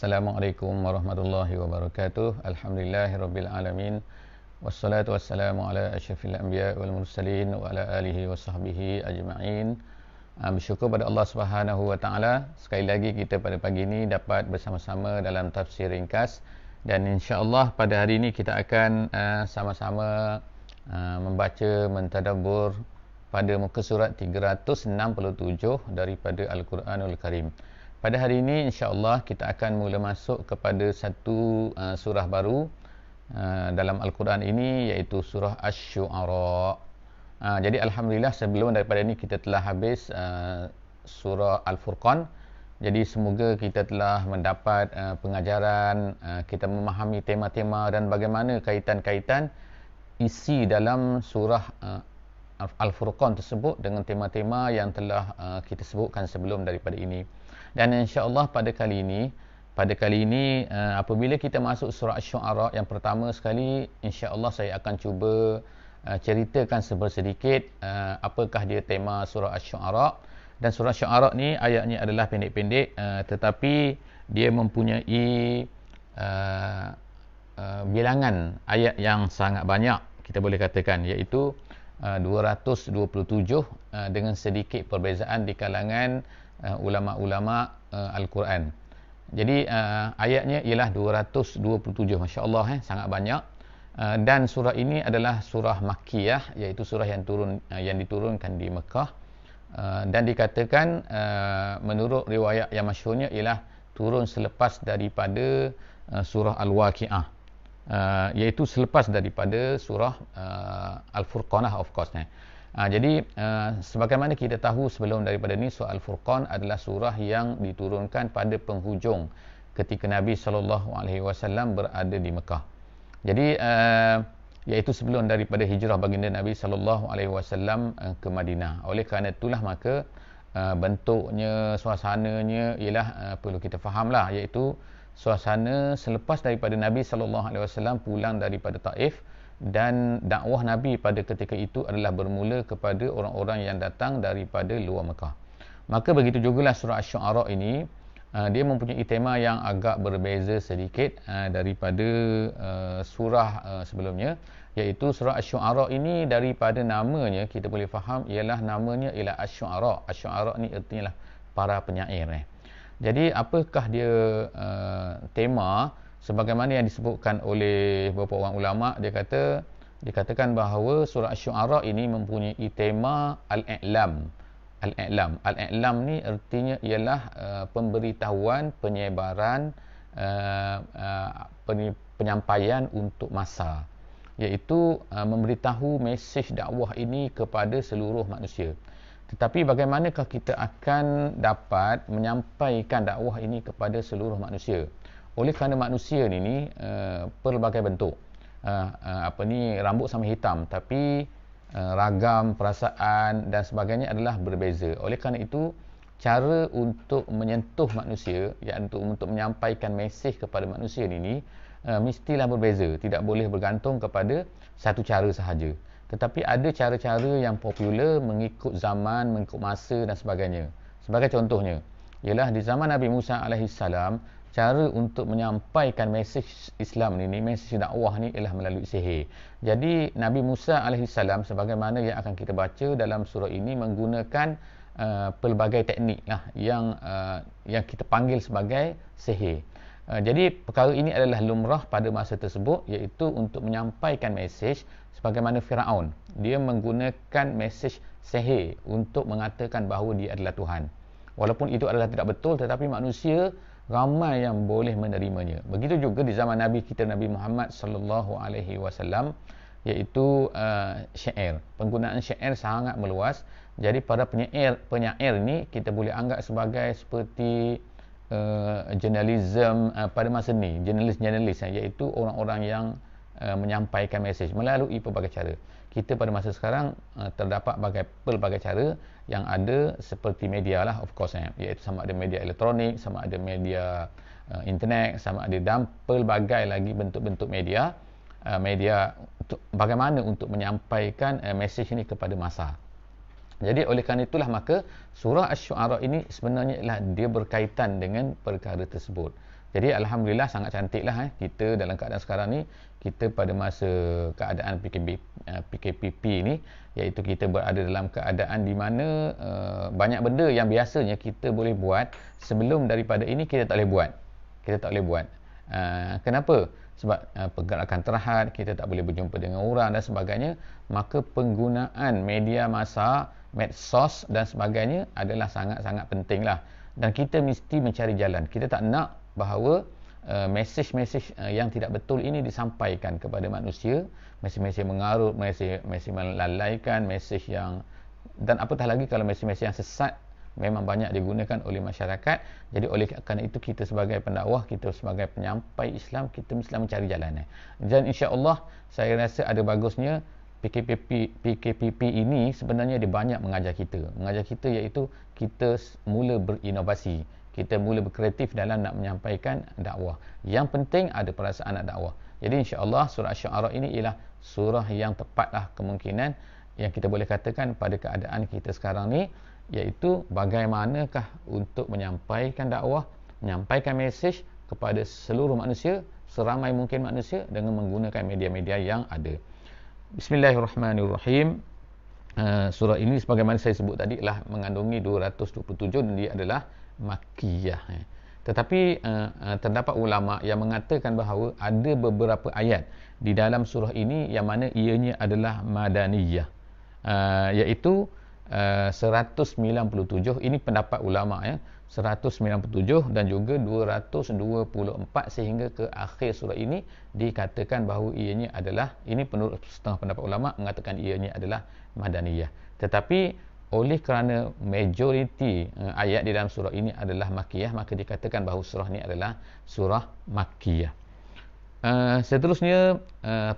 Assalamualaikum warahmatullahi wabarakatuh. Alhamdulillahirabbil alamin. Wassalatu wassalamu ala asyrafil anbiya wal mursalin wa ala alihi washabbihi ajma'in. Bersyukur pada Allah Subhanahu wa taala, sekali lagi kita pada pagi ini dapat bersama-sama dalam tafsir ringkas, dan insya-Allah pada hari ini kita akan sama-sama membaca mentadabbur pada muka surat 367 daripada Al-Quranul Karim. Pada hari ini insya-Allah kita akan mula masuk kepada satu surah baru dalam Al-Quran ini, iaitu surah Asy-Syu'ara. Jadi alhamdulillah sebelum daripada ini kita telah habis surah Al-Furqan. Jadi semoga kita telah mendapat pengajaran, kita memahami tema-tema dan bagaimana kaitan-kaitan isi dalam surah Al-Furqan tersebut dengan tema-tema yang telah kita sebutkan sebelum daripada ini. Dan insya-Allah pada kali ini apabila kita masuk surah Asy-Syu'ara yang pertama sekali, insya-Allah saya akan cuba ceritakan sedikit apakah dia tema surah Asy-Syu'ara. Dan surah Asy-Syu'ara ni ayatnya adalah pendek-pendek, tetapi dia mempunyai bilangan ayat yang sangat banyak, kita boleh katakan, iaitu 227 dengan sedikit perbezaan di kalangan ulama-ulama Al-Quran. Jadi ayatnya ialah 227, masya-Allah, sangat banyak. Dan surah ini adalah surah Makkiyah, iaitu surah yang diturunkan di Mekah, dan dikatakan menurut riwayat yang masyhurnya ialah turun selepas daripada surah Al-Waqi'ah, iaitu selepas daripada surah Al-Furqan, of course. Jadi sebagaimana kita tahu sebelum daripada ni, surah Al-Furqan adalah surah yang diturunkan pada penghujung ketika Nabi SAW berada di Mekah. Jadi iaitu sebelum daripada hijrah baginda Nabi SAW ke Madinah. Oleh kerana itulah maka bentuknya, suasananya ialah perlu kita fahamlah, iaitu suasana selepas daripada Nabi SAW pulang daripada Taif, dan dakwah Nabi pada ketika itu adalah bermula kepada orang-orang yang datang daripada luar Mekah. Maka begitu jugalah surah Asy-Syu'ara ini, dia mempunyai tema yang agak berbeza sedikit daripada surah sebelumnya, iaitu surah Asy-Syu'ara ini daripada namanya kita boleh faham namanya ialah Asy-Syu'ara. Asy-Syu'ara ni artinya lah para penyair. Jadi apakah dia tema? Sebagaimana yang disebutkan oleh beberapa orang ulama, dikatakan bahawa surah Asy-Syu'ara ini mempunyai tema al-i'lam. Al-i'lam ni artinya ialah pemberitahuan, penyebaran, penyampaian untuk masa, iaitu memberitahu mesej dakwah ini kepada seluruh manusia. Tetapi bagaimanakah kita akan dapat menyampaikan dakwah ini kepada seluruh manusia? Oleh kerana manusia ni pelbagai bentuk, rambut sama hitam, tapi ragam perasaan dan sebagainya adalah berbeza. Oleh kerana itu, cara untuk menyentuh manusia, iaitu untuk menyampaikan mesej kepada manusia ini mestilah berbeza, tidak boleh bergantung kepada satu cara sahaja. Tetapi ada cara-cara yang popular mengikut zaman, mengikut masa dan sebagainya. Sebagai contohnya ialah di zaman Nabi Musa alaihissalam, cara untuk menyampaikan mesej Islam ni, mesej dakwah ni ialah melalui sihir. Jadi Nabi Musa alaihissalam, sebagaimana yang akan kita baca dalam surah ini, menggunakan pelbagai teknik lah yang kita panggil sebagai sihir. Jadi perkara ini adalah lumrah pada masa tersebut, iaitu untuk menyampaikan mesej. Sebagaimana Firaun, dia menggunakan mesej sihir untuk mengatakan bahawa dia adalah Tuhan. Walaupun itu adalah tidak betul, tetapi manusia ramai yang boleh menerimanya. Begitu juga di zaman Nabi kita, Nabi Muhammad sallallahu alaihi wasallam, iaitu syair. Penggunaan syair sangat meluas. Jadi para penyair ni kita boleh anggap sebagai seperti jurnalism pada masa ni, jurnalis, iaitu orang-orang yang menyampaikan mesej melalui pelbagai cara. Kita pada masa sekarang terdapat pelbagai cara yang ada, seperti media lah, of course, iaitu sama ada media elektronik, sama ada media internet, sama ada dan pelbagai lagi bentuk-bentuk media bagaimana untuk menyampaikan mesej ini kepada masa. Jadi oleh kerana itulah maka surah Asy-Syu'ara ini sebenarnya ialah dia berkaitan dengan perkara tersebut. Jadi alhamdulillah sangat cantiklah kita dalam keadaan sekarang ni, kita pada masa keadaan PKPP ni, iaitu kita berada dalam keadaan di mana banyak benda yang biasanya kita boleh buat sebelum daripada ini kita tak boleh buat. Kenapa? Sebab pergerakan terhad, kita tak boleh berjumpa dengan orang dan sebagainya. Maka penggunaan media massa, medsos dan sebagainya adalah sangat-sangat pentinglah. Dan kita mesti mencari jalan. Kita tak nak bahawa mesej-mesej yang tidak betul ini disampaikan kepada manusia, mesej-mesej mengarut, mesej melalaikan, mesej yang, dan apatah lagi kalau mesej-mesej yang sesat memang banyak digunakan oleh masyarakat. Jadi oleh kerana itu, kita sebagai pendakwah, kita sebagai penyampai Islam, kita mesti mencari jalan. Dan insya-Allah saya rasa ada bagusnya PKPP ini sebenarnya dia banyak mengajar kita iaitu kita mula berinovasi, kita mula berkreatif dalam nak menyampaikan dakwah. Yang penting ada perasaan nak dakwah. Jadi insya-Allah surah Asy-Syu'ara ini ialah surah yang tepatlah kemungkinan yang kita boleh katakan pada keadaan kita sekarang ni, iaitu bagaimanakah untuk menyampaikan dakwah, menyampaikan mesej kepada seluruh manusia, seramai mungkin manusia dengan menggunakan media-media yang ada. Bismillahirrahmanirrahim. Surah ini sebagaimana saya sebut tadi adalah mengandungi 227 dan dia adalah Makkiyah. Tetapi terdapat ulama yang mengatakan bahawa ada beberapa ayat di dalam surah ini yang mana ianya adalah Madaniyah, iaitu 197. Ini pendapat ulama 197 dan juga 224 sehingga ke akhir surah ini dikatakan bahawa ianya adalah, ini menurut setengah pendapat ulama mengatakan ianya adalah Madaniyah. Tetapi oleh kerana majoriti ayat di dalam surah ini adalah Makkiyah, maka dikatakan bahawa surah ini adalah surah Makkiyah. Seterusnya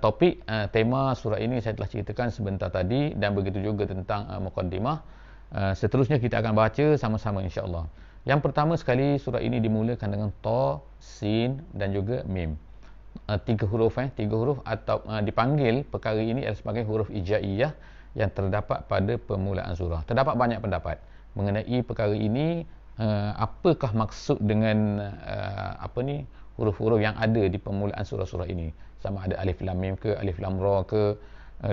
topik tema surah ini saya telah ceritakan sebentar tadi, dan begitu juga tentang muqaddimah. Seterusnya kita akan baca sama-sama insya-Allah. Yang pertama sekali, surah ini dimulakan dengan Ta, Sin dan juga Mim. Tiga huruf atau dipanggil perkara ini adalah sebagai huruf ijaiyah yang terdapat pada permulaan surah. Terdapat banyak pendapat mengenai perkara ini. Apakah maksud dengan huruf-huruf yang ada di permulaan surah-surah ini, sama ada alif lam mim ke, alif lam ra ke,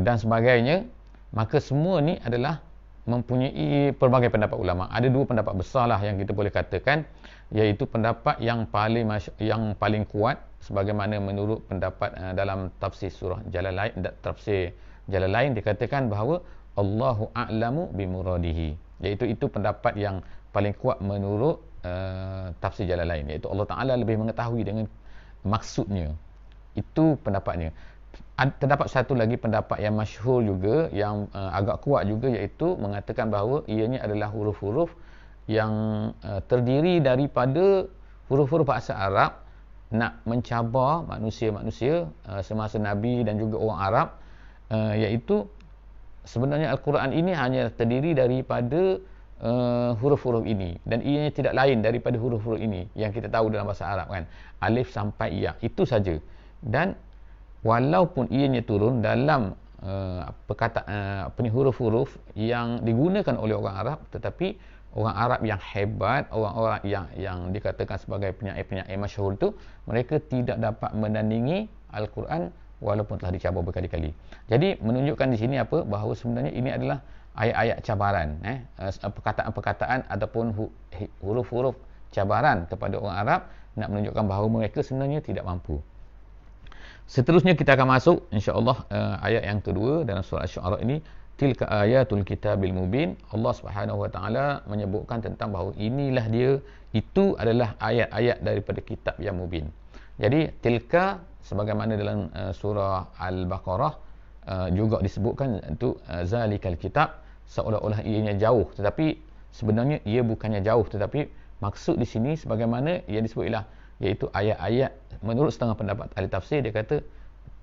dan sebagainya. Maka semua ni adalah mempunyai pelbagai pendapat ulama. Ada dua pendapat besarlah yang kita boleh katakan, iaitu pendapat yang paling kuat sebagaimana menurut pendapat dalam tafsir surah Jalalain dikatakan bahawa Allahu a'lamu bimuradihi, iaitu itu pendapat yang paling kuat menurut tafsir Jalalain, iaitu Allah Ta'ala lebih mengetahui dengan maksudnya. Itu pendapatnya. Terdapat satu lagi pendapat yang masyhur juga, yang agak kuat juga, iaitu mengatakan bahawa ianya adalah huruf-huruf yang terdiri daripada huruf-huruf bahasa Arab nak mencabar manusia-manusia semasa Nabi dan juga orang Arab, iaitu sebenarnya Al-Quran ini hanya terdiri daripada huruf-huruf ini, dan ianya tidak lain daripada huruf-huruf ini yang kita tahu dalam bahasa Arab kan, alif sampai ya, itu saja. Dan walaupun ianya turun dalam huruf-huruf yang digunakan oleh orang Arab, tetapi orang Arab yang hebat, orang-orang yang dikatakan sebagai penyair-penyair masyhur itu, mereka tidak dapat menandingi Al-Quran walaupun telah dicabar berkali-kali. Jadi menunjukkan di sini apa? Bahawa sebenarnya ini adalah ayat-ayat cabaran, perkataan-perkataan ataupun huruf-huruf cabaran kepada orang Arab, nak menunjukkan bahawa mereka sebenarnya tidak mampu. Seterusnya kita akan masuk insya-Allah ayat yang kedua dalam surah Asy-Syu'ara ini. Tilka ayatul kitabil mubin. Allah Subhanahu wa taala menyebutkan tentang bahawa inilah dia, itu adalah ayat-ayat daripada kitab yang mubin. Jadi tilka sebagaimana dalam surah Al-Baqarah juga disebutkan itu zalikal kitab, seolah-olah ianya jauh, tetapi sebenarnya ia bukannya jauh, tetapi maksud di sini sebagaimana yang disebut ialah, iaitu ayat-ayat. Menurut setengah pendapat ahli tafsir, dia kata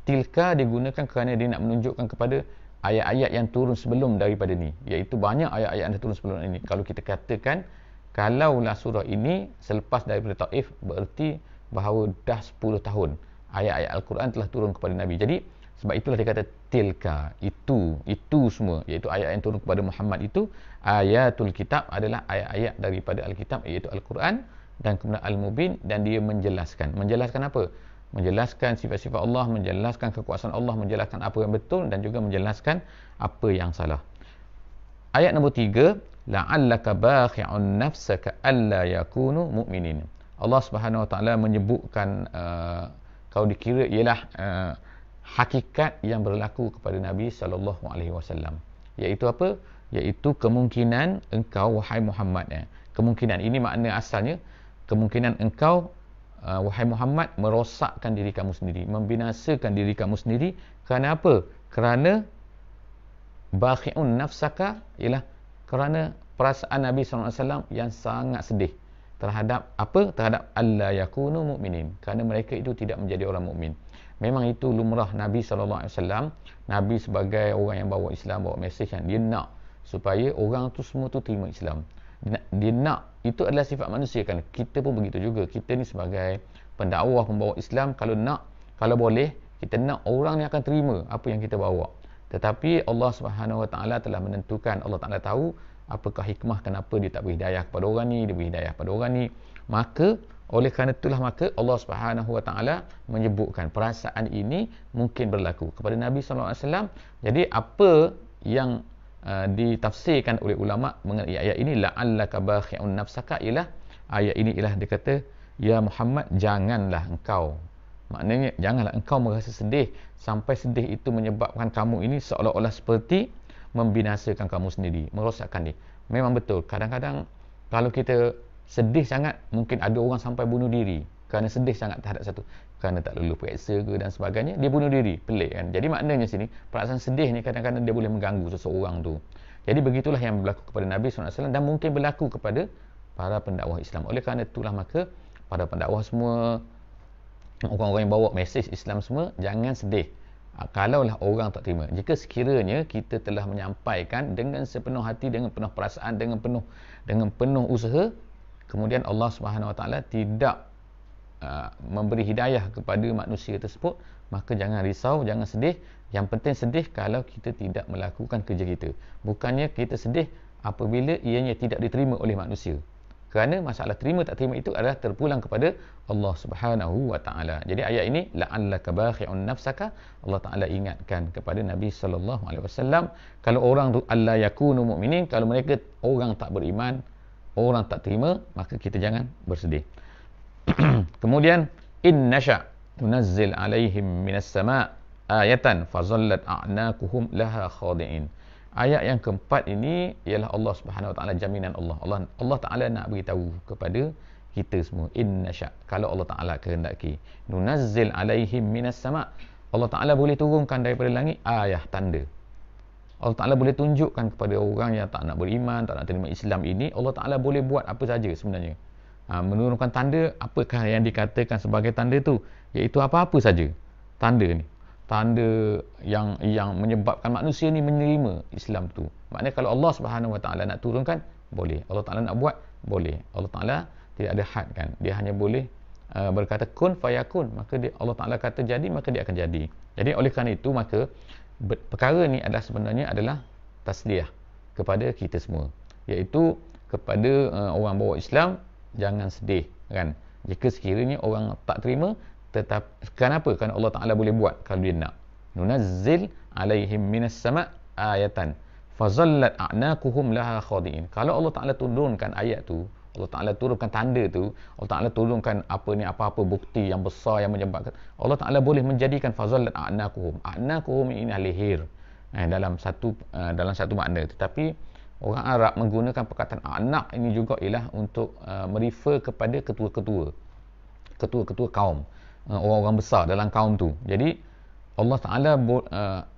tilka digunakan kerana dia nak menunjukkan kepada ayat-ayat yang turun sebelum daripada ni, iaitu banyak ayat-ayat yang turun sebelum ini. Kalau kita katakan kalaulah surah ini selepas daripada Taif, bererti bahawa dah 10 tahun ayat-ayat Al-Quran telah turun kepada Nabi. Jadi sebab itulah dia kata tilka, itu semua, iaitu ayat yang turun kepada Muhammad itu ayatul kitab, adalah ayat-ayat daripada Alkitab, iaitu Al-Quran. dan kemudian Al-Mubin, dan dia menjelaskan. Menjelaskan apa? Menjelaskan sifat-sifat Allah, menjelaskan kekuasaan Allah, menjelaskan apa yang betul dan juga menjelaskan apa yang salah. Ayat nombor 3, la'allaka bakhi'un nafsaka alla yakunu mu'minin. Allah Subhanahu Wa Taala menyebutkan kalau dikira ialah hakikat yang berlaku kepada Nabi sallallahu alaihi wasallam. Iaitu apa? Iaitu kemungkinan engkau, wahai Muhammad, kemungkinan ini makna asalnya kemungkinan engkau, wahai Muhammad, merosakkan diri kamu sendiri, membinasakan diri kamu sendiri. Kerana apa? Kerana bakhi'un nafsaka, ialah kerana perasaan Nabi SAW yang sangat sedih terhadap apa? Terhadap alla yakunu mu'minin, kerana mereka itu tidak menjadi orang mukmin. Memang itu lumrah Nabi SAW. Nabi sebagai orang yang bawa Islam, bawa mesej yang dia nak supaya orang tu semua tu terima Islam. Dia nak, itu adalah sifat manusia kan. Kita pun begitu juga. Kita ni sebagai pendakwah, pembawa Islam, kalau nak, kalau boleh, kita nak orang ni akan terima apa yang kita bawa. Tetapi Allah Subhanahu Wa Taala telah menentukan, Allah Taala tahu apakah hikmah kenapa dia tak beri hidayah kepada orang ni, dia beri hidayah kepada orang ni. Maka oleh kerana itulah maka Allah Subhanahu Wa Taala menyebutkan perasaan ini mungkin berlaku kepada Nabi sallallahu alaihi wasallam. Jadi apa yang ditafsirkan oleh ulama mengenai ayat ini, la'allaka bakhi'un nafsaka, ialah ayat ini ialah dia kata, ya Muhammad, janganlah engkau, maknanya janganlah engkau merasa sedih sampai sedih itu menyebabkan kamu ini seolah-olah seperti membinasakan kamu sendiri, merosakkan dia. Memang betul, kadang-kadang kalau kita sedih sangat, mungkin ada orang sampai bunuh diri kerana sedih sangat terhadap satu, kerana tak lulus periksa ke dan sebagainya, dia bunuh diri. Pelik kan? Jadi maknanya sini, perasaan sedih ni kadang-kadang dia boleh mengganggu seseorang tu. Jadi begitulah yang berlaku kepada Nabi SAW dan mungkin berlaku kepada para pendakwah Islam. Oleh kerana itulah maka para pendakwah semua, orang-orang yang bawa mesej Islam semua, jangan sedih kalaulah orang tak terima. Jika sekiranya kita telah menyampaikan dengan sepenuh hati, dengan penuh perasaan, dengan penuh usaha, kemudian Allah Subhanahu Wa Taala tidak memberi hidayah kepada manusia tersebut, maka jangan risau, jangan sedih. Yang penting sedih kalau kita tidak melakukan kerja kita. Bukannya kita sedih apabila ianya tidak diterima oleh manusia. Kerana masalah terima tak terima itu adalah terpulang kepada Allah Subhanahu Wa Taala. Jadi ayat ini, la'allaka bakhi'un nafsaka, Allah Taala ingatkan kepada Nabi sallallahu alaihi wasallam, kalau orang tu alla yakunu mu'minin, kalau mereka orang tak beriman, orang tak terima, maka kita jangan bersedih. Kemudian, in nasha nunazzil alaihim minas sama' ayatan fazallat a'naquhum laha khadi'in. Ayat yang keempat ini ialah Allah Subhanahu Wa Taala, jaminan Allah Taala nak beritahu kepada kita semua, in nasha, kalau Allah Taala kehendaki, nunazzil alaihim minas sama', Allah Taala boleh turunkan daripada langit ayat, tanda. Allah Ta'ala boleh tunjukkan kepada orang yang tak nak beriman, tak nak terima Islam ini, Allah Ta'ala boleh buat apa saja sebenarnya. Menurunkan tanda, apakah yang dikatakan sebagai tanda tu? Iaitu apa-apa saja tanda ni. Tanda yang menyebabkan manusia ni menerima Islam tu. Maknanya kalau Allah Subhanahu Wa Ta'ala nak turunkan, boleh. Allah Ta'ala nak buat, boleh. Allah Ta'ala tidak ada had kan. Dia hanya boleh berkata kun fayakun. Maka Allah Ta'ala kata jadi, maka dia akan jadi. Jadi oleh kerana itu, maka perkara ni adalah sebenarnya adalah tasliah kepada kita semua, iaitu kepada orang bawa Islam, jangan sedih kan jika sekiranya orang tak terima. Tetap kenapa? Kerana Allah Ta'ala boleh buat kalau dia nak. Nunazzil alaihim minas sama' ayatan fazallat a'naquhum laha khadi'in. Kalau Allah Ta'ala turunkan ayat tu, Allah Ta'ala turunkan tanda tu, Allah Ta'ala turunkan apa-apa bukti yang besar yang menyebabkan, Allah Ta'ala boleh menjadikan fazallat a'naquhum. A'naquhum ini leher dalam satu makna. Tetapi orang Arab menggunakan perkataan a'naq ini juga ialah untuk merefer kepada ketua-ketua kaum, orang-orang besar dalam kaum tu. Jadi Allah Ta'ala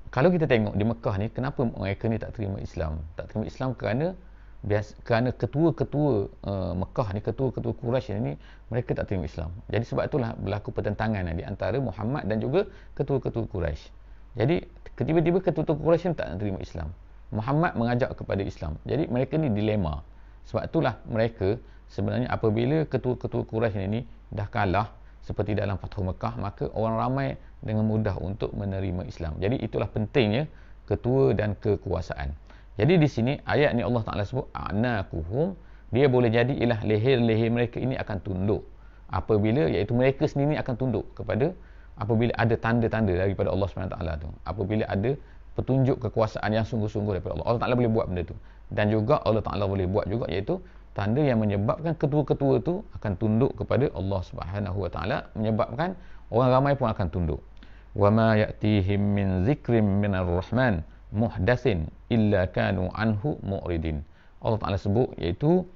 kalau kita tengok di Mekah ni, kenapa mereka ni tak terima Islam? Tak terima Islam kerana ketua-ketua Mekah ni, ketua-ketua Quraisy ni, mereka tak terima Islam. Jadi sebab itulah berlaku pertentangan di antara Muhammad dan juga ketua-ketua Quraisy. Jadi tiba-tiba ketua-ketua Quraisy ni tak nak terima Islam. Muhammad mengajak kepada Islam. Jadi mereka ni dilema. Sebab itulah mereka sebenarnya apabila ketua-ketua Quraisy ni dah kalah seperti dalam Fathu Mekah, maka orang ramai dengan mudah untuk menerima Islam. Jadi itulah pentingnya ketua dan kekuasaan. Jadi di sini ayat ni Allah Ta'ala sebut a'naquhum, dia boleh jadi ialah leher-leher mereka ini akan tunduk apabila, iaitu mereka sendiri akan tunduk kepada apabila ada tanda-tanda daripada Allah SWT tu, apabila ada petunjuk kekuasaan yang sungguh-sungguh daripada Allah. Allah Ta'ala boleh buat benda tu. Dan juga Allah Ta'ala boleh buat juga, iaitu tanda yang menyebabkan ketua-ketua tu akan tunduk kepada Allah Subhanahu Wa Ta'ala, menyebabkan orang ramai pun akan tunduk. Wa ma ya'tihim min zikrim minar rahman muhdatsin illa kanu anhu mu'ridin. Allah Ta'ala sebut, iaitu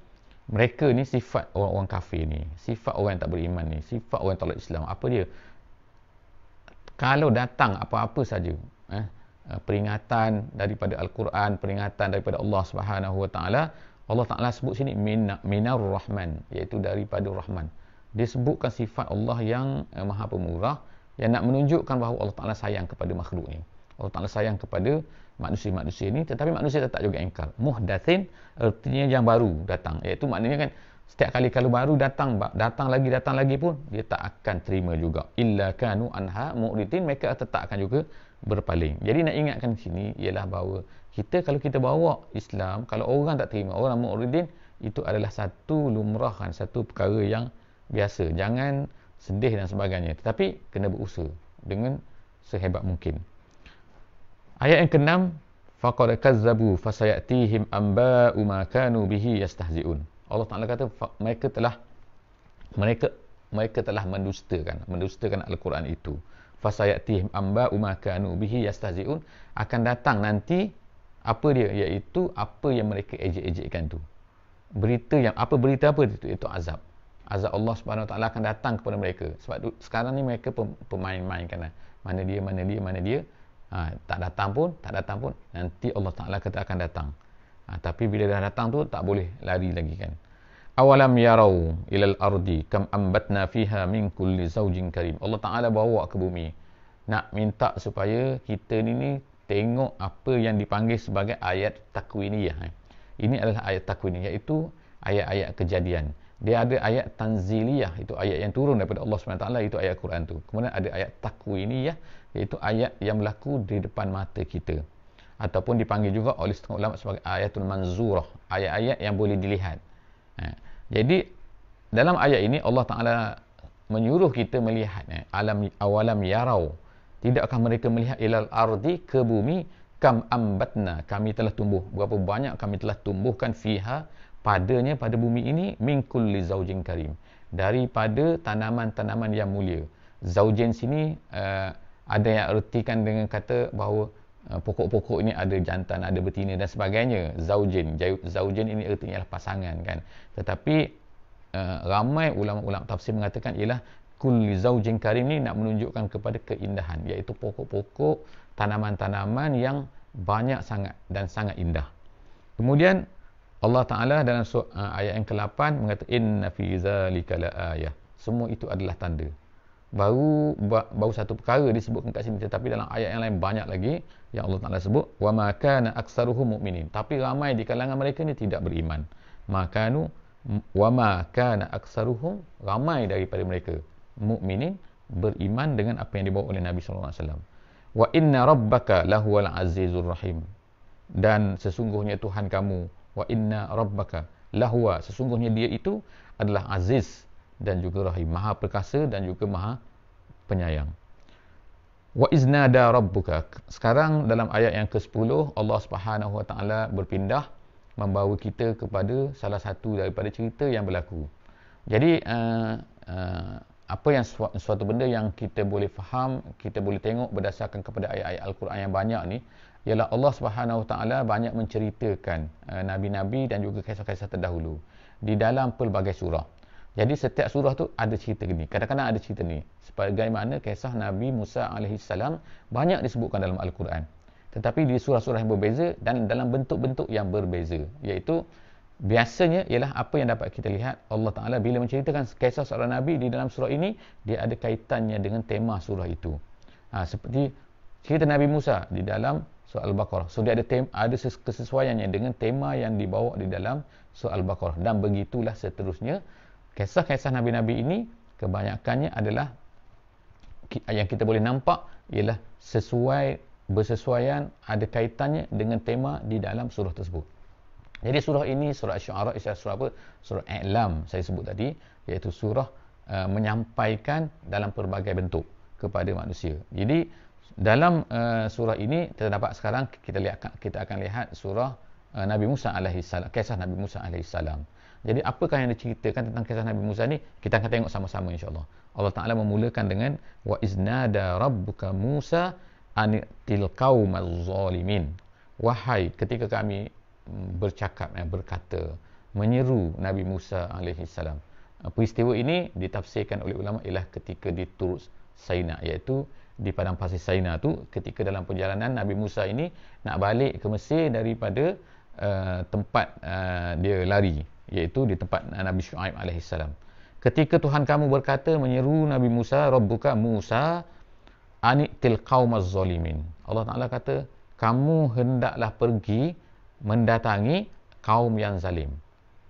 mereka ni sifat orang-orang kafir ni, sifat orang yang tak beriman ni, sifat orang yang tolak Islam. Apa dia? Kalau datang apa-apa saja, peringatan daripada Al-Quran, peringatan daripada Allah Subhanahu Wa Ta'ala, Allah Ta'ala sebut sini minar rahman, iaitu daripada rahman. Dia sebutkan sifat Allah yang maha pemurah, yang nak menunjukkan bahawa Allah Ta'ala sayang kepada makhluk ni. Allah Ta'ala sayang kepada manusia-manusia ni, tetapi manusia tetap juga ingkar. Muhdatsin artinya yang baru datang, iaitu maknanya kan setiap kali kalau baru datang lagi pun dia tak akan terima juga. Illa kanu anha mu'ridin, mereka tetap akan juga berpaling. Jadi nak ingatkan di sini ialah bahawa kalau kita bawa Islam, kalau orang tak terima, orang mu'ridin, itu adalah satu lumrah kan, satu perkara yang biasa. Jangan sedih dan sebagainya, tetapi kena berusaha dengan sehebat mungkin. Ayat yang ke-6, faqad kazzabu fasayatihim amba'u ma kanu bihi yastahzi'un. Allah Ta'ala kata mereka telah mendustakan Al-Quran itu. Fasayatihim amba'u ma kanu bihi yastahzi'un, akan datang nanti apa dia, iaitu apa yang mereka ejek-ejekkan tu. Berita apa itu? Itu azab Allah Subhanahu Wa Ta'ala akan datang kepada mereka. Sebab sekarang ni mereka pemain-main kan, mana dia tak datang pun nanti Allah Ta'ala kata akan datang. Tapi bila dah datang tu tak boleh lari lagi kan. Awalam yarau ilal ardi kam ambatna fiha min kulli zawjin karim. Allah Ta'ala bawa ke bumi nak minta supaya kita ni tengok apa yang dipanggil sebagai ayat takwiniyah. Ini adalah ayat takwiniyah, iaitu ayat-ayat kejadian. Dia ada ayat tanziliyah, itu ayat yang turun daripada Allah SWT, itu ayat Quran tu. Kemudian ada ayat takwiniyah, iaitu ayat yang berlaku di depan mata kita, ataupun dipanggil juga oleh setengah ulama sebagai ayatul manzurah, ayat-ayat yang boleh dilihat. Jadi dalam ayat ini Allah Ta'ala menyuruh kita melihat awalam yarau, tidakkah mereka melihat ilal ardi, ke bumi, kam ambatna, kami telah tumbuh, berapa banyak kami telah tumbuhkan, fiha, pada bumi ini, min kulli zaujin karim, daripada tanaman-tanaman yang mulia. Zaujin sini ada yang ertikan dengan kata bahawa pokok-pokok ini ada jantan, ada betina dan sebagainya. Zaujin ini ertinya adalah pasangan kan. Tetapi ramai ulama-ulama tafsir mengatakan ialah kulli zaujin karim ni nak menunjukkan kepada keindahan, iaitu pokok-pokok, tanaman-tanaman yang banyak sangat dan sangat indah. Kemudian Allah Ta'ala dalam ayat yang ke-8 mengatakan inna fi zalika laayah, semua itu adalah tanda. Baru satu perkara disebutkan kat sini, tetapi dalam ayat yang lain banyak lagi yang Allah Ta'ala sebut wa ma kana aktsaruhum mu'minin, tapi ramai di kalangan mereka ni tidak beriman. Wa ma kana aktsaruhum, ramai daripada mereka mukminin, beriman dengan apa yang dibawa oleh Nabi sallallahu alaihi wasallam. Wa inna rabbaka lahuwal azizur rahim, dan sesungguhnya Tuhan kamu, wa inna rabbaka lahuwa, sesungguhnya dia itu adalah aziz dan juga rahim, maha perkasa dan juga maha penyayang. Wa iznada rabbuka, sekarang dalam ayat yang ke-10 Allah Subhanahu Wa Ta'ala berpindah membawa kita kepada salah satu daripada cerita yang berlaku. Jadi apa yang suatu benda yang kita boleh faham, kita boleh tengok berdasarkan kepada ayat-ayat Al-Quran yang banyak ni, ialah Allah Subhanahu Wa Ta'ala banyak menceritakan nabi-nabi dan juga kisah-kisah terdahulu di dalam pelbagai surah. Jadi setiap surah tu ada cerita ni, kadang-kadang ada cerita ni, sebagaimana kisah Nabi Musa AS banyak disebutkan dalam Al-Quran, tetapi di surah-surah yang berbeza dan dalam bentuk-bentuk yang berbeza. Iaitu biasanya ialah apa yang dapat kita lihat, Allah Ta'ala bila menceritakan kisah seorang Nabi di dalam surah ini, dia ada kaitannya dengan tema surah itu. Seperti cerita Nabi Musa di dalam surah Al-Baqarah, so dia ada kesesuaiannya dengan tema yang dibawa di dalam surah Al-Baqarah, dan begitulah seterusnya. Kisah-kisah Nabi-Nabi ini kebanyakannya adalah yang kita boleh nampak ialah bersesuaian, ada kaitannya dengan tema di dalam surah tersebut. Jadi surah ini, surah Asy-Syu'ara, surah apa? Surah I'lam saya sebut tadi, iaitu surah menyampaikan dalam pelbagai bentuk kepada manusia. Jadi dalam surah ini terdapat sekarang kita akan lihat surah Nabi Musa alaihi salam, kisah Nabi Musa alaihi salam. Jadi apakah yang diceritakan tentang kisah Nabi Musa ni? Kita akan tengok sama-sama insya-Allah. Allah Taala memulakan dengan wa iznada rabbuka Musa anitil qaumaz zalimin. Wahai, ketika kami bercakap, berkata, menyeru Nabi Musa alaihi salam. Peristiwa ini ditafsirkan oleh ulama ialah ketika di Tur Saina, iaitu di padang pasir Saina tu, ketika dalam perjalanan Nabi Musa ini nak balik ke Mesir daripada tempat dia lari, iaitu di tempat Nabi Syuaib alaihi salam. Ketika Tuhan kamu berkata, menyeru Nabi Musa, Rabbuka Musa anitil qaumaz zalimin. Allah Taala kata, kamu hendaklah pergi mendatangi kaum yang zalim.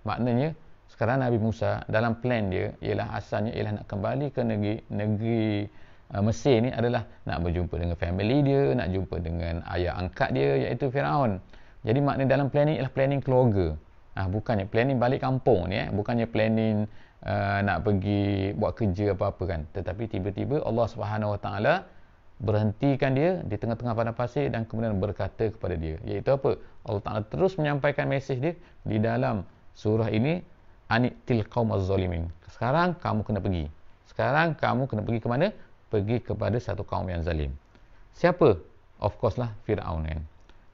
Maknanya sekarang Nabi Musa dalam plan dia ialah asalnya ialah nak kembali ke negeri Mesir ni adalah nak berjumpa dengan family dia, nak jumpa dengan ayah angkat dia iaitu Firaun. Jadi maknanya dalam plan ni ialah planning keluarga. Bukannya planning balik kampung ni, bukannya planning nak pergi buat kerja apa-apa kan. Tetapi tiba-tiba Allah Subhanahu Wa Taala berhentikan dia di tengah-tengah padang pasir dan kemudian berkata kepada dia, iaitu apa? Allah Taala terus menyampaikan mesej dia di dalam surah ini, anitil qaumaz zalimin. Sekarang kamu kena pergi. Sekarang kamu kena pergi ke mana? Pergi kepada satu kaum yang zalim. Siapa? Of course lah Firaun kan.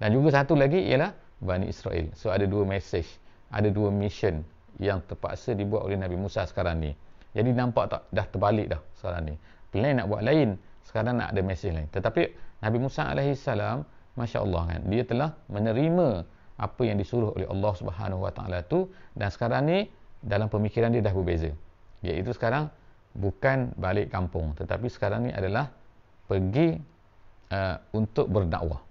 Dan juga satu lagi ialah Bani Israel. So ada dua mesej, ada dua mission yang terpaksa dibuat oleh Nabi Musa sekarang ni. Jadi nampak tak? Dah terbalik dah sekarang ni. Plan nak buat lain, sekarang nak ada mesej lain. Tetapi Nabi Musa alaihi salam, masya-Allah kan, dia telah menerima apa yang disuruh oleh Allah Subhanahu Wa Taala tu, dan sekarang ni dalam pemikiran dia dah berbeza. Iaitu sekarang bukan balik kampung, tetapi sekarang ni adalah pergi untuk berdakwah.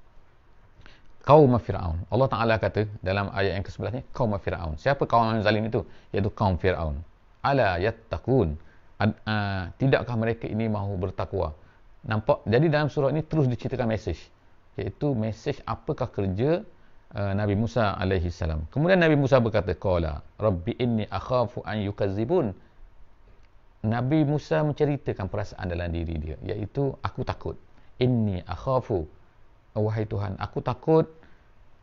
Kaum Firaun. Allah Taala kata dalam ayat yang ke-11 ni, kaum Firaun. Siapa kaum yang zalim itu? Iaitu kaum Firaun. Ala yattaqun. Tidakkah mereka ini mahu bertakwa? Nampak? Jadi dalam surah ini terus diceritakan mesej, iaitu mesej apakah kerja Nabi Musa alaihi salam. Kemudian Nabi Musa berkata, qala rabbi inni akhafu an yukazzibun. Nabi Musa menceritakan perasaan dalam diri dia, iaitu aku takut. Inni akhafu, wahai Tuhan, aku takut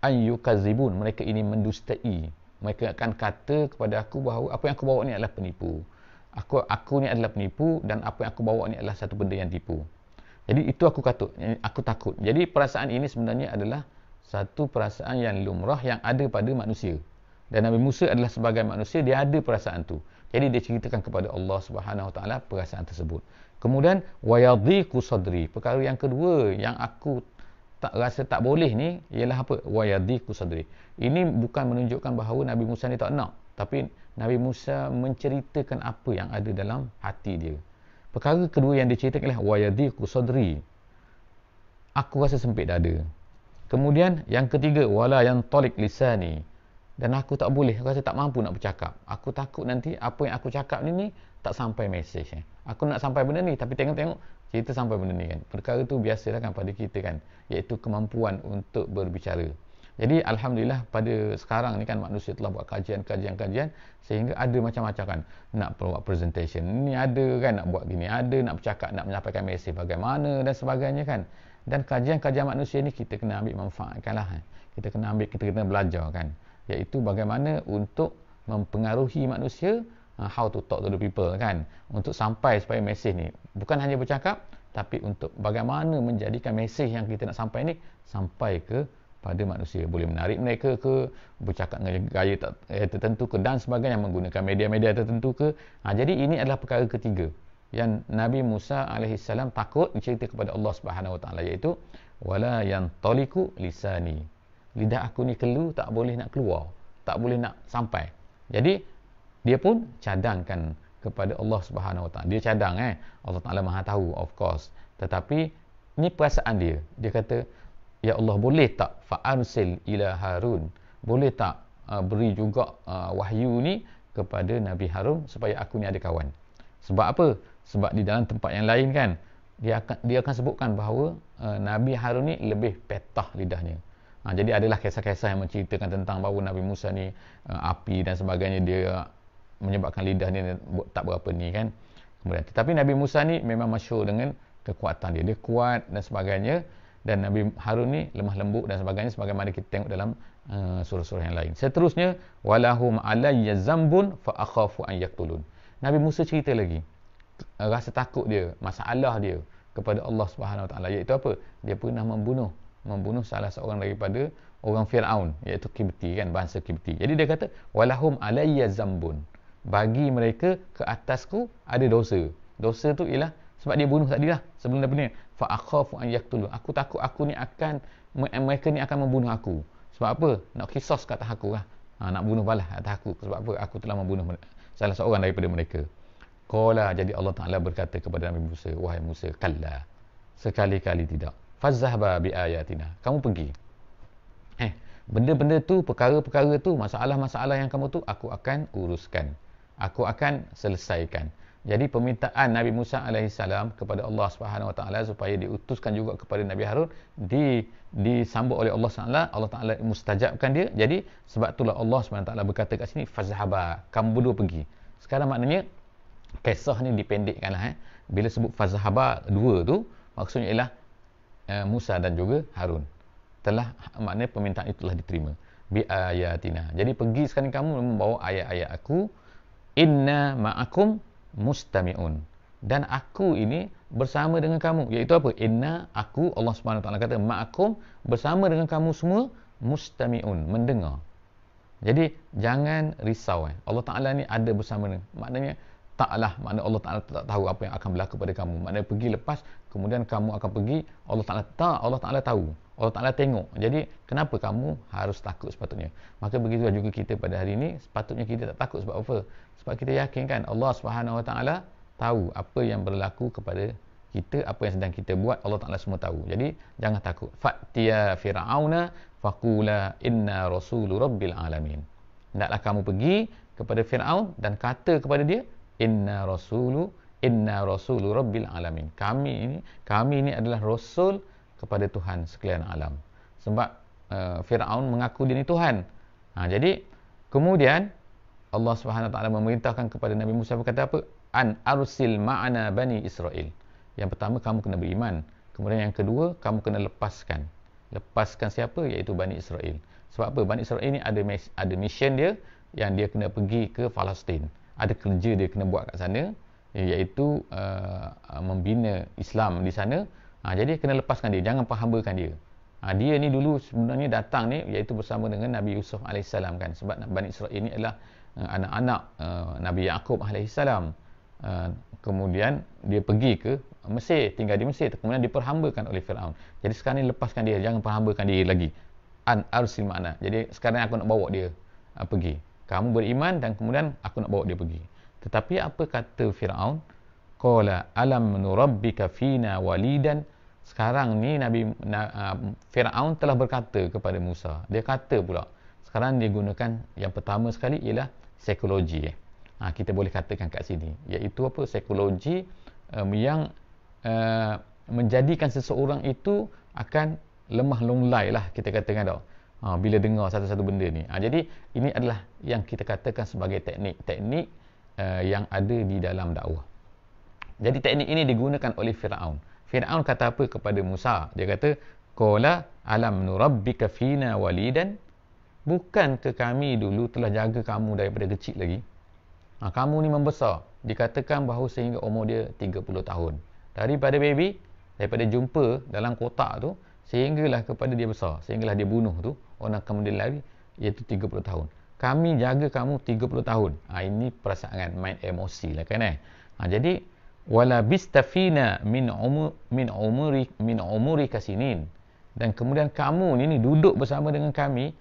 an yukazzibun, mereka ini mendustai. Mereka akan kata kepada aku bahawa apa yang aku bawa ni adalah penipu. Aku ni adalah penipu, dan apa yang aku bawa ni adalah satu benda yang tipu. Jadi itu aku takut. Jadi perasaan ini sebenarnya adalah satu perasaan yang lumrah yang ada pada manusia. Dan Nabi Musa adalah sebagai manusia, dia ada perasaan tu. Jadi dia ceritakan kepada Allah Subhanahu Wa Taala perasaan tersebut. Kemudian wayadhiqu sadri. Perkara yang kedua yang aku tak rasa tak boleh ni ialah apa? Wayadhiqu sadri. Ini bukan menunjukkan bahawa Nabi Musa ni tak nak, tapi Nabi Musa menceritakan apa yang ada dalam hati dia. Perkara kedua yang diceritakan ialah wayadhiqu sadri. Aku rasa sempit dada. Kemudian yang ketiga, wala yantaliq lisani. Dan aku tak boleh, aku rasa tak mampu nak bercakap. Aku takut nanti apa yang aku cakap ni tak sampai mesej. Aku nak sampai benda ni, tapi tengok-tengok cerita sampai benda ni kan. Perkara tu biasalah kan pada kita kan, iaitu kemampuan untuk berbicara. Jadi alhamdulillah pada sekarang ni kan manusia telah buat kajian sehingga ada macam-macam kan. Nak buat presentation, ni ada kan, nak buat gini, ada nak bercakap, nak menyampaikan mesej bagaimana dan sebagainya kan. Dan kajian-kajian manusia ni kita kena ambil manfaatkan lah. Kita kena belajar kan, iaitu bagaimana untuk mempengaruhi manusia, how to talk to the people kan, untuk sampai supaya mesej ni bukan hanya bercakap, tapi untuk bagaimana menjadikan mesej yang kita nak sampai ni sampai ke pada manusia, boleh menarik mereka ke, bercakap dengan gaya tertentu ke, dan sebagainya, menggunakan media-media tertentu ke. Jadi ini adalah perkara ketiga yang Nabi Musa AS takut cerita kepada Allah Subhanahu Wa Taala, iaitu wala yantaliqu lisani. Lidah aku ni kelu, tak boleh nak keluar, tak boleh nak sampai. Jadi dia pun cadangkan kepada Allah Subhanahu Wa Taala. Dia cadang Allah Taala Maha tahu, of course. Tetapi ni perasaan dia. Dia kata, ya Allah, boleh tak fa'arsil ila Harun? Boleh tak beri juga wahyu ni kepada Nabi Harun supaya aku ni ada kawan? Sebab apa? Sebab di dalam tempat yang lain kan, dia akan sebutkan bahawa Nabi Harun ni lebih petah lidahnya. Jadi adalah kisah-kisah yang menceritakan tentang bahawa Nabi Musa ni api dan sebagainya, dia menyebabkan lidah ni tak berapa ni kan. Kemudian tetapi Nabi Musa ni memang masyhur dengan kekuatan dia kuat dan sebagainya, dan Nabi Harun ni lemah lembut dan sebagainya, sebagaimana kita tengok dalam surah-surah yang lain. Seterusnya, walahum alayya zambun fa akhafu an yaqtulun. Nabi Musa cerita lagi rasa takut dia, masalah dia kepada Allah Subhanahu Wa Taala, iaitu apa? Dia pernah membunuh salah seorang daripada orang Firaun, iaitu Kibti kan, bangsa Kibti. Jadi dia kata walahum alayya zambun, bagi mereka ke atasku ada dosa. Dosa tu ialah sebab dia bunuh tadi lah sebelum dia bunuh. Fa akhafu an yaqtulun, aku takut aku ni akan, mereka ni akan membunuh aku. Sebab apa? Nak kisos kat atas aku lah. Nak bunuh balas atas aku. Sebab apa? Aku telah membunuh salah seorang daripada mereka. Qala, jadi Allah Ta'ala berkata kepada Nabi Musa, wahai Musa, kalla, sekali-kali tidak. Fazahba bi ayatina, kamu pergi. Benda-benda tu, perkara-perkara tu, masalah-masalah yang kamu tu, aku akan uruskan. Aku akan selesaikan. Jadi permintaan Nabi Musa AS kepada Allah Subhanahu Wa Taala supaya diutuskan juga kepada Nabi Harun, disambut oleh Allah SWT. Allah Ta'ala mustajabkan dia. Jadi sebab itulah Allah SWT berkata kat sini, fazahaba, kamu berdua pergi. Sekarang maknanya kisah ni dipendekkan lah. Bila sebut fazahaba dua tu, maksudnya ialah Musa dan juga Harun. Telah, maknanya permintaan itulah diterima. Bi ayatina, jadi pergi sekarang kamu membawa ayat-ayat aku. Inna ma'akum mustami'un, dan aku ini bersama dengan kamu. Iaitu apa? Inna, aku, Allah SWT kata, ma'akum, bersama dengan kamu semua, mustami'un, mendengar. Jadi jangan risau. Allah Ta'ala ni ada bersama ni. Maknanya taklah, maknanya Allah Ta'ala tak tahu apa yang akan berlaku pada kamu. Maknanya pergi lepas, kemudian kamu akan pergi, Allah Ta'ala tak, Allah Ta'ala tahu, Allah Ta'ala tengok. Jadi kenapa kamu harus takut sepatutnya? Maka begitulah juga kita pada hari ini, sepatutnya kita tak takut. Sebab apa? Sebab kita yakin kan Allah Subhanahu Wa Ta'ala tahu apa yang berlaku kepada kita, apa yang sedang kita buat, Allah Ta'ala semua tahu. Jadi jangan takut. Fa'tiya fir'auna faqula inna rasulu rabbil alamin. Hendaklah kamu pergi kepada Fir'aun dan kata kepada dia, inna rasulu rabbil alamin. Kami ini adalah rasul kepada Tuhan sekalian alam. Sebab Fir'aun mengaku dia ni Tuhan. Jadi kemudian Allah Subhanahu Wa Taala memerintahkan kepada Nabi Musa, berkata apa? An arsil ma'ana bani Israel. Yang pertama, kamu kena beriman. Kemudian yang kedua, kamu kena lepaskan. Lepaskan siapa? Iaitu Bani Israel. Sebab apa? Bani Israel ni ada mission dia, yang dia kena pergi ke Palestin. Ada kerja dia kena buat kat sana, iaitu membina Islam di sana. Jadi kena lepaskan dia, jangan perhambakan dia. Dia ni dulu sebenarnya datang ni iaitu bersama dengan Nabi Yusuf AS kan. Sebab Bani Israel ni adalah anak-anak Nabi Yaqub AS. Kemudian dia pergi ke Mesir, tinggal di Mesir, kemudian diperhambakan oleh Fir'aun. Jadi sekarang ni lepaskan dia, jangan perhambakan dia lagi. An arsil ma'na. Jadi sekarang aku nak bawa dia pergi. Kamu beriman dan kemudian aku nak bawa dia pergi. Tetapi apa kata Fir'aun? Qala alam nurabbika fina walidan. Sekarang ni Fir'aun telah berkata kepada Musa. Dia kata pula. Sekarang dia gunakan yang pertama sekali ialah psikologi. Kita boleh katakan kat sini. Iaitu apa? Psikologi yang menjadikan seseorang itu akan lemah lunglai lah, kita katakan tau. Bila dengar satu-satu benda ni. Jadi ini adalah yang kita katakan sebagai teknik-teknik yang ada di dalam dakwah. Jadi teknik ini digunakan oleh Fir'aun. Fir'aun kata apa kepada Musa? Dia kata, qala alam nurabbika fina walidan. Bukankah kami dulu telah jaga kamu daripada kecil lagi? Kamu ni membesar. Dikatakan bahawa sehingga umur dia 30 tahun. Daripada baby, daripada jumpa dalam kotak tu, sehinggalah kepada dia besar, sehinggalah dia bunuh tu, orang kemudian lari, iaitu 30 tahun. Kami jaga kamu 30 tahun. Ini perasaan, main emosi lah kan. Jadi wala bistafina min umuri kasinin. Dan kemudian kamu ni duduk bersama dengan kami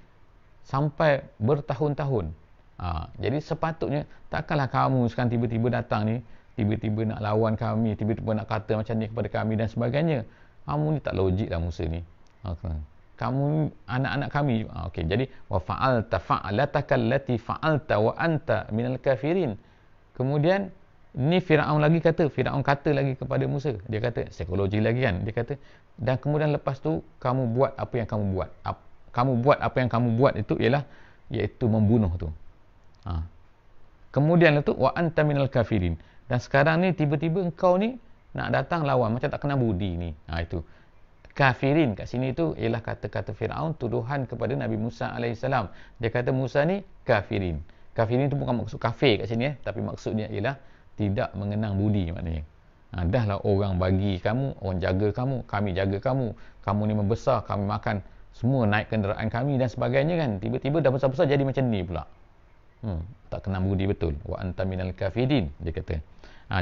sampai bertahun-tahun. Jadi sepatutnya takkanlah kamu sekarang tiba-tiba datang ni, tiba-tiba nak lawan kami, tiba-tiba nak kata macam ni kepada kami dan sebagainya. Kamu ni tak logik lah Musa ni. Kamu anak-anak kami. Jadi wa fa'alta fa'alataka allati fa'alta wa anta minal kafirin. Kemudian ni Fir'aun kata lagi kepada Musa. Dia kata psikologi lagi kan. Dia kata, dan kemudian lepas tu kamu buat apa yang kamu buat. kamu buat apa yang kamu buat itu ialah iaitu membunuh tu. Kemudian itu wa anta minal kafirin. Dan sekarang ni tiba-tiba engkau ni nak datang lawan macam tak kenal budi ni. Itu. Kafirin kat sini tu ialah kata-kata Firaun tuduhan kepada Nabi Musa alaihissalam. Dia kata Musa ni kafirin. Kafirin tu bukan maksud kafir kat sini tapi maksudnya ialah tidak mengenang budi maknanya. Dahlah orang bagi kamu, orang jaga kamu, kami jaga kamu. Kamu ni membesar, kami makan semua naik kenderaan kami dan sebagainya kan. Tiba-tiba dah besar-besar jadi macam ni pula. Tak kenal budi betul. Wa anta minal kafirin dia kata.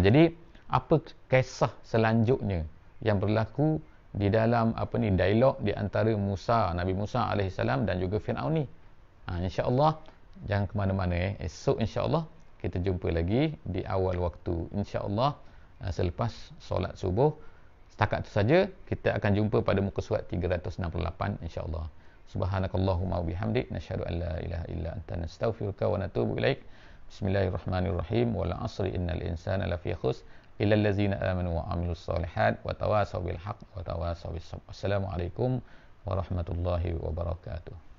Jadi apa kisah selanjutnya yang berlaku di dalam dialog di antara Nabi Musa alaihissalam dan juga Firaun ni. Insya-Allah jangan ke mana-mana esok insya-Allah kita jumpa lagi di awal waktu insya-Allah selepas solat subuh. Setakat itu saja, kita akan jumpa pada muka surat 368 insya-Allah. Subhanakallahumma wabihamdik nasyhadu an la ilaha illa anta nastaghfiruka wa natubu ilaik. Bismillahirrahmanirrahim. Wal 'asri innal insana lafi khusr illa allazina amanu wa 'amilus solihat wa tawasaw bil haqq wa tawasaw bis sabr. Assalamualaikum warahmatullahi wabarakatuh.